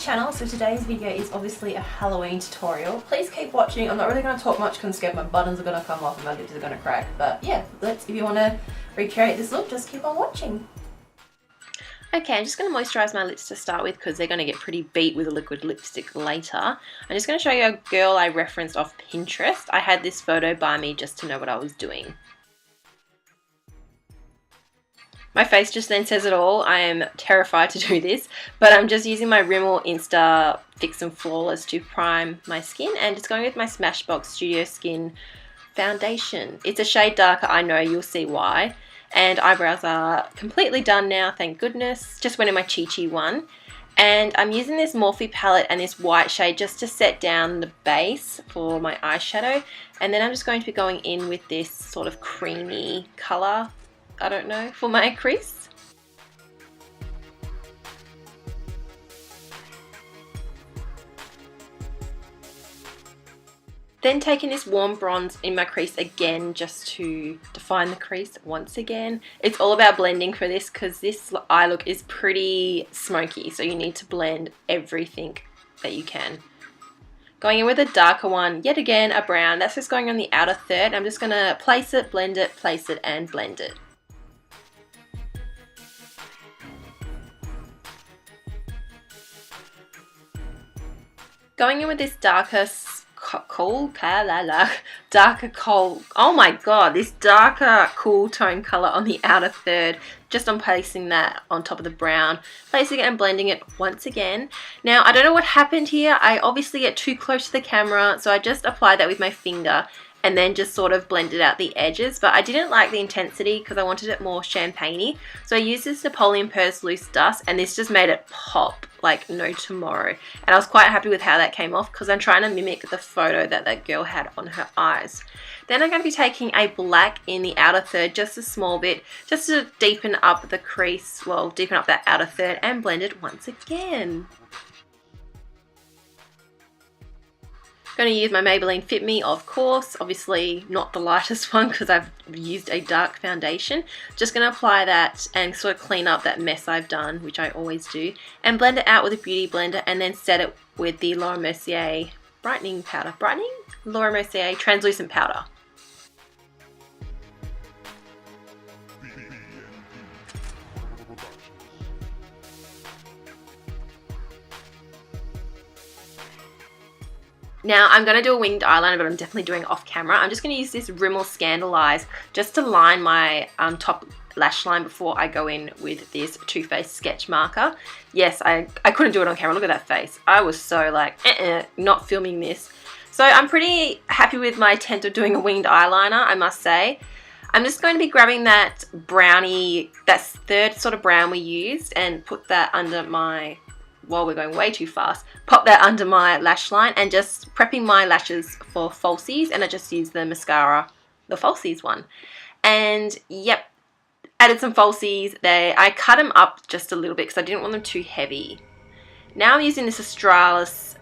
channel. So today's video is obviously a Halloween tutorial. Please keep watching. I'm not really going to talk much because I'm scared my buttons are going to come off and my lips are going to crack. But yeah, if you want to recreate this look, just keep on watching. Okay, I'm just going to moisturise my lips to start with because they're going to get pretty beat with a liquid lipstick later. I'm just going to show you a girl I referenced off Pinterest. I had this photo by me just to know what I was doing. My face just then says it all. I am terrified to do this, but I'm just using my Rimmel Insta Fix and Flawless to prime my skin, and it's going with my Smashbox Studio Skin foundation. It's a shade darker, I know, you'll see why. And eyebrows are completely done now, thank goodness. Just went in my Chi one. And I'm using this Morphe palette and this white shade just to set down the base for my eyeshadow. And then I'm just going to be going in with this sort of creamy colour, I don't know, for my crease. Then taking this warm bronze in my crease again just to define the crease once again. It's all about blending for this because this eye look is pretty smoky, so you need to blend everything that you can. Going in with a darker one, yet again a brown. That's just going on the outer third. I'm just going to place it, place it and blend it. Going in with this darker cool tone color on the outer third, just on placing that on top of the brown, placing it and blending it once again. Now I don't know what happened here. I obviously get too close to the camera, so I just applied that with my finger and then just sort of blended out the edges, but I didn't like the intensity because I wanted it more champagne-y. So I used this Napoleon Purse Loose Dust, and this just made it pop like no tomorrow. And I was quite happy with how that came off because I'm trying to mimic the photo that that girl had on her eyes. Then I'm going to be taking a black in the outer third, just a small bit, just to deepen up the crease, well, deepen up that outer third and blend it once again. Going to use my Maybelline Fit Me, of course, obviously not the lightest one because I've used a dark foundation. Just going to apply that and sort of clean up that mess I've done, which I always do, and blend it out with a beauty blender and then set it with the Laura Mercier brightening powder. Laura Mercier translucent powder. Now I'm going to do a winged eyeliner, but I'm definitely doing it off camera. I'm just going to use this Rimmel ScandalEyes just to line my top lash line before I go in with this Too Faced sketch marker. Yes, I couldn't do it on camera. Look at that face. I was so like, not filming this. So I'm pretty happy with my attempt of doing a winged eyeliner, I must say. I'm just going to be grabbing that brownie, that third sort of brown we used, and put that under my, while we're going way too fast, pop that under my lash line and just prepping my lashes for Falsies, and I just used the mascara, the Falsies one. And yep, added some Falsies there. I cut them up just a little bit because I didn't want them too heavy. Now I'm using this Australis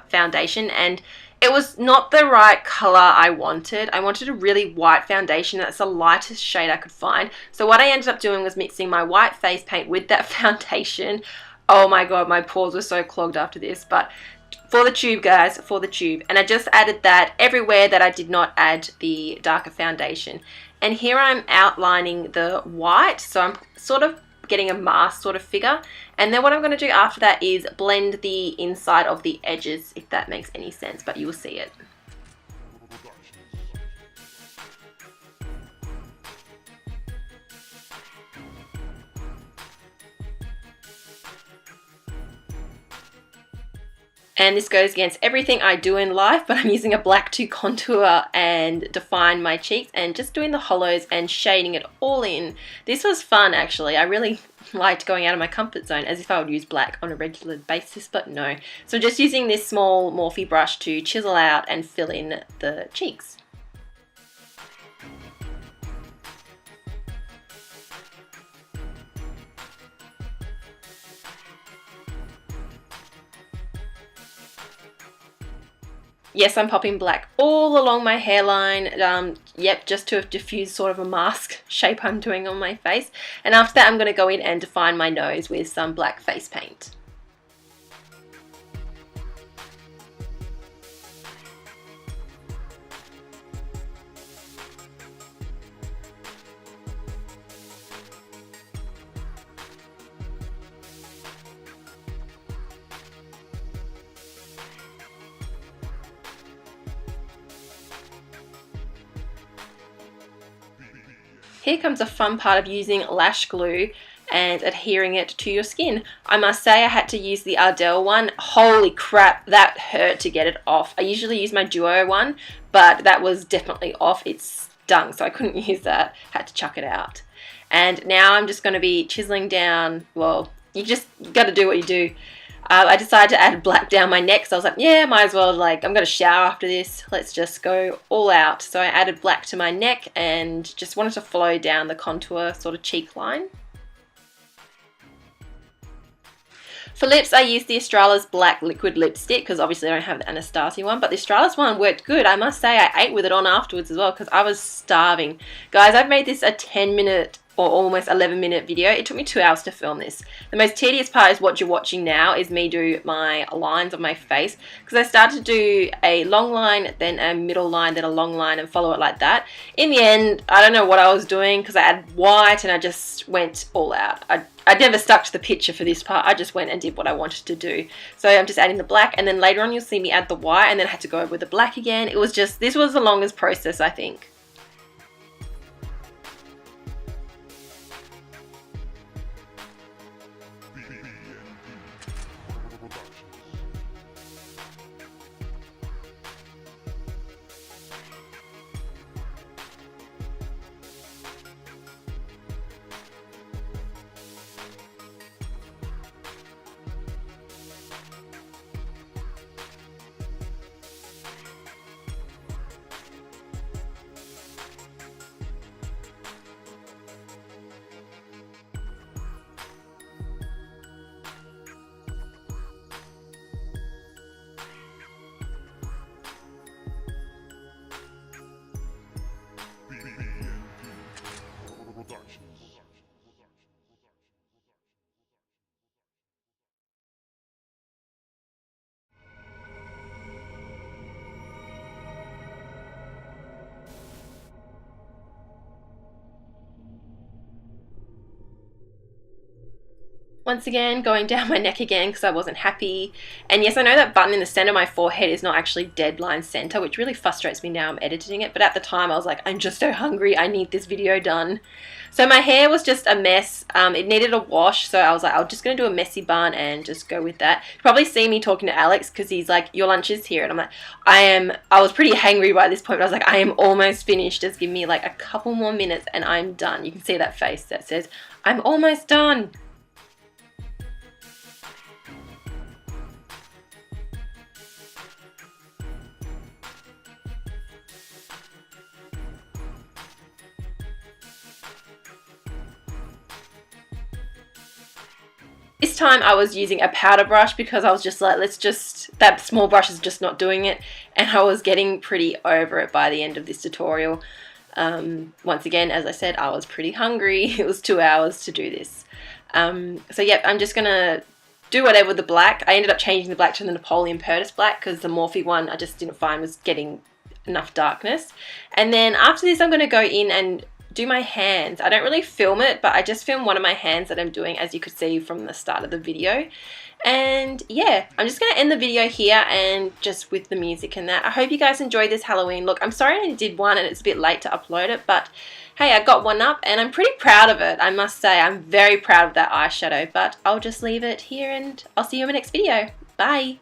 foundation, and it was not the right color I wanted. I wanted a really white foundation. That's the lightest shade I could find. So what I ended up doing was mixing my white face paint with that foundation. Oh my god, my pores were so clogged after this, but for the tube, guys, for the tube. And I just added that everywhere that I did not add the darker foundation. And here I'm outlining the white, so I'm sort of getting a mask sort of figure. And then what I'm going to do after that is blend the inside of the edges, if that makes any sense, but you will see it. And this goes against everything I do in life, but I'm using a black to contour and define my cheeks and just doing the hollows and shading it all in. This was fun, actually. I really liked going out of my comfort zone, as if I would use black on a regular basis, but no. So just using this small Morphe brush to chisel out and fill in the cheeks. Yes, I'm popping black all along my hairline, yep, just to diffuse sort of a mask shape I'm doing on my face. And after that, I'm going to go in and define my nose with some black face paint. Here comes the fun part of using lash glue and adhering it to your skin. I must say I had to use the Ardell one. Holy crap, that hurt to get it off. I usually use my Duo one, but that was definitely off. It stung, so I couldn't use that. Had to chuck it out. And now I'm just going to be chiseling down. Well, you got to do what you do. I decided to add black down my neck, so I was like, yeah, might as well, like, I'm going to shower after this. Let's just go all out. So I added black to my neck and just wanted to follow down the contour sort of cheek line. For lips, I used the Australis Black Liquid Lipstick because obviously I don't have the Anastasia one, but the Australis one worked good. I must say I ate with it on afterwards as well because I was starving. Guys, I've made this a 10-minute or almost 11-minute video. It took me 2 hours to film this. The most tedious part is what you're watching now is me do my lines on my face because I started to do a long line, then a middle line, then a long line and follow it like that. In the end, I don't know what I was doing because I added white and I just went all out. I never stuck to the picture for this part. I just went and did what I wanted to do. So I'm just adding the black and then later on you'll see me add the white and then I had to go over with the black again. It was just, this was the longest process, I think. Once again, going down my neck again because I wasn't happy. And yes, I know that button in the center of my forehead is not actually dead line center, which really frustrates me now I'm editing it. But at the time I was like, I'm just so hungry, I need this video done. So my hair was just a mess. It needed a wash, so I was like, I'm just going to do a messy bun and just go with that. You probably see me talking to Alex because he's like, your lunch is here. And I'm like, I was pretty hangry by this point, but I was like, I am almost finished. Just give me like a couple more minutes and I'm done. You can see that face that says, I'm almost done. This time I was using a powder brush because I was just like, that small brush is just not doing it, and I was getting pretty over it by the end of this tutorial. Once again, as I said, I was pretty hungry. It was 2 hours to do this. So yep, I'm just gonna do whatever with the black. I ended up changing the black to the Napoleon Purtis black because the Morphe one I just didn't find was getting enough darkness. And then after this I'm gonna go in and do my hands. I don't really film it, but I just film one of my hands that I'm doing, as you could see from the start of the video. And yeah, I'm just going to end the video here and just with the music and that. I hope you guys enjoyed this Halloween look. I'm sorry I did one and it's a bit late to upload it, but hey, I got one up and I'm pretty proud of it. I must say, I'm very proud of that eyeshadow, but I'll just leave it here and I'll see you in my next video. Bye.